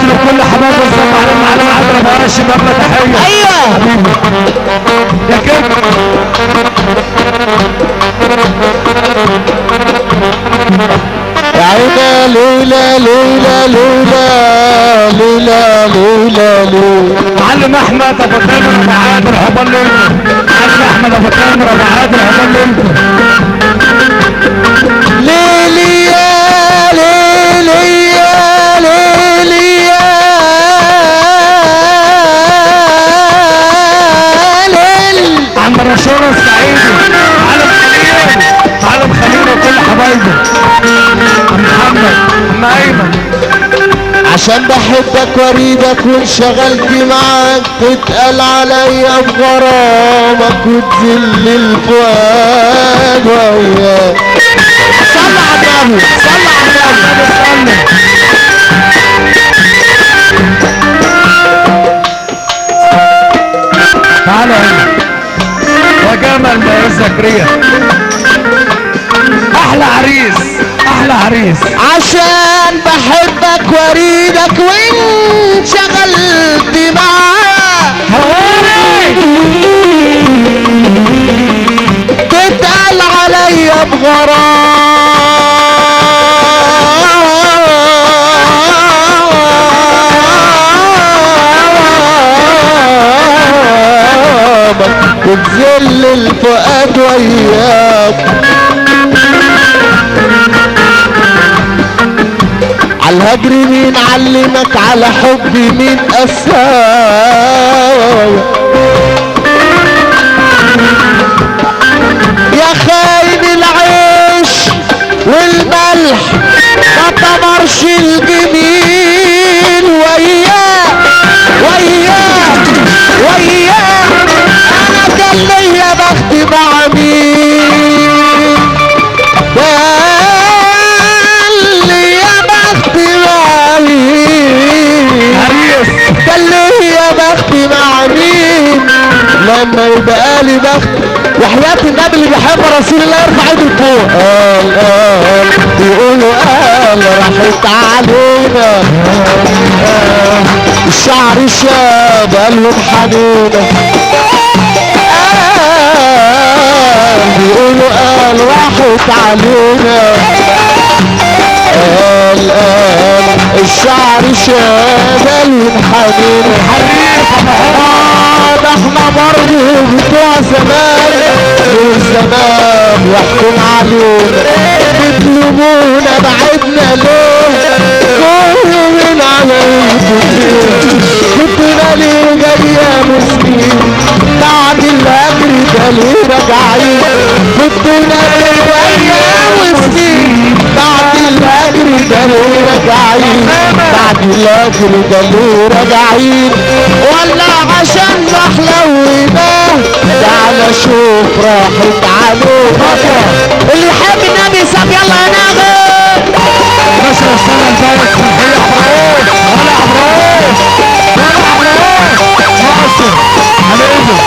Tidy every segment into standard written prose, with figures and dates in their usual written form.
لكل حبايب الصف على المعلم عبد ابو هاشم قبل تحيه. ايوه حبيبي يا كده يا عينا لولا لولا لولا لولا لولا لولا. معلم احمد ابو تامر ابو عادل حبال ليلته. معلم احمد ابو تامر ابو عادل حبال ليلته. ليلي يا ليلي يا ليلي يا ليل. عم رشاد السعيدي معلم خليل معلم خليل وكل حبايبه. عم محمد عم ايمن عشان بحبك واريدك وانشغلت معاك تتقل عليا بغرامك وتذل الفؤاد وياك. صلى على النبي صلى على النبي. تعالى هنا يا جمل يا زكريا. احلى عريس احلى عريس. عشان بحبك واريدك وانشغلت معاك تتقل عليا بغرامك وتذل الفؤاد وياك. عالهجر مين علمك على حب مين أساوي يا خاين العيش والملح ما تمرش الجميل وياك وياك وياك. انا كان ليا بخت مع مين كان ليا بخت مع مين لما يبقى لي بخت. وحياة النبي اللي بيحب رسول الله يرفع ايده لفوق. قال بيقولوا قال راحت علينا الشعر شاب قالهم حنينة. قال بيقولوا قال راحت علينا قال الشعر شاب قالهم حنينة. ده احنا برضه بتوع زمان والزمان يحكم علينا بيطلبونا بعدنا ليه كل من عليكم كنتنا ليه جاية مسكين بعد الاجر ده ليه راجعين كنتنا ليه جاية مسكين بعد الاجر ده ليه راجعين بعد الاجر ده ليه راجعين ولا عشان محلويناه تعالى شوف راحت عليه. اللي يحب النبي ساب يلا يا ناغي. باشا السنة الجاية تحية عبراوش ولا عبراوش ولا عبراوش ناصر على ايده.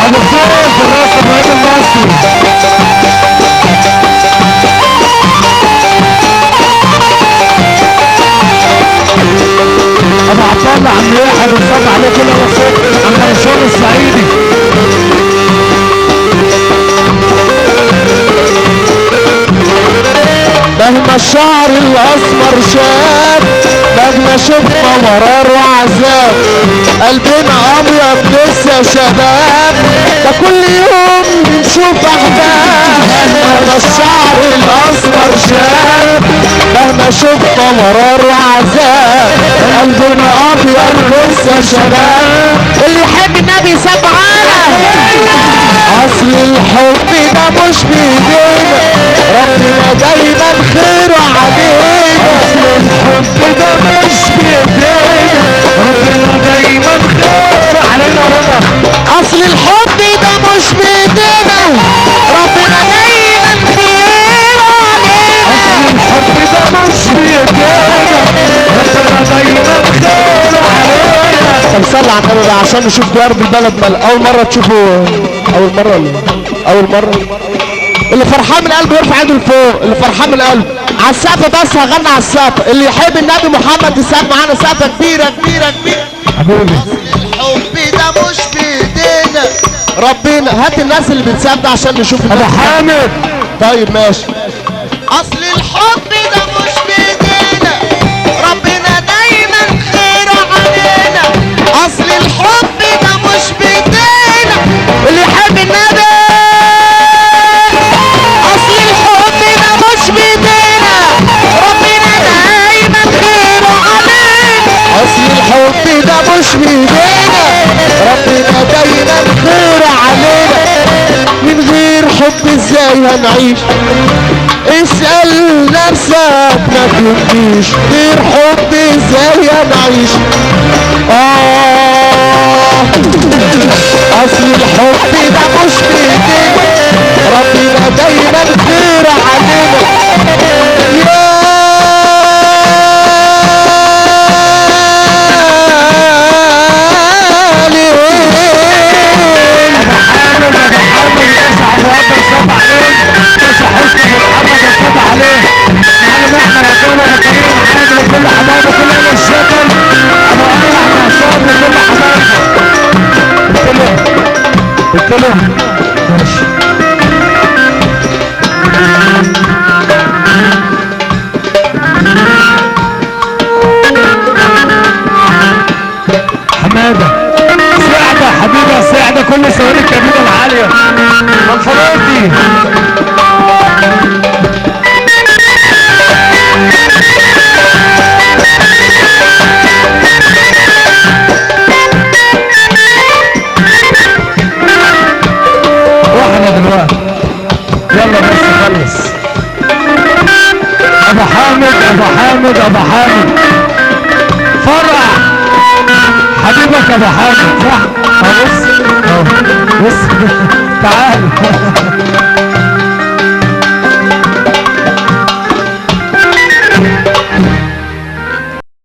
ابو خالد الراس ابراهيم المصري. ابو عبد الله عم يحيى بنصب عليه كل الرصيد. عم رشاد السعيدي مهما الشعر الاسمر شاب مهما شفنا مرار وعذاب قلبنا ابيض لسه شباب ده كل يوم بنشوف احباب. مهما الشعر الاسمر شاب مهما شفنا مرار وعذاب قلبنا ابيض لسه شباب. اللي يحب النبي سبعانا. اصل الحب ده مش بايدينا ربنا دايما خيره علينا. اصل الحب ده مش بايدينا ربنا دايما خير علينا. رضا اصل الحب ده مش بايدينا ربنا دايما خيره علينا. اصل الحب ده مش بايدينا ربنا دايما خير علينا. طب صلي على النبي بقى عشان نشوف درب البلد مال. اول مره تشوفوا اول مره اللي فرحان من قلبه يرفع ايده لفوق، اللي فرحان من قلبه. على السقف بس هغني على السقف، اللي يحب النبي محمد يسقف معانا سقفه كبيره كبيره كبيره. حبيبي الحب ده مش بايدينا ربنا. هات الناس اللي بتسقف عشان نشوف ابو حامد. طيب ماشي. اصل الحب ده مش بايدينا ربنا دايما خير علينا. اصل الحب ده مش بايدينا اللي يحب النبي. اصل الحب ده مش بايدينا ربنا دايما خير علينا. اصل الحب ده مش بايدينا ربنا دايما خير علينا. من غير حب ازاي هنعيش؟ اسأل نفسك ما تبكيش. غير حب ازاي هنعيش؟ اصل الحب ده مش بايدينا ربنا دايما خير علينا. حماده سعده حبيبه سعده كل صواريخ الكبيره العاليه منفراتي. واحنا دلوقتي يلا بس خلص. ابو حامد ابو حامد ابو حامد فرح حبيبك ابو حامد صح؟ بص بص تعال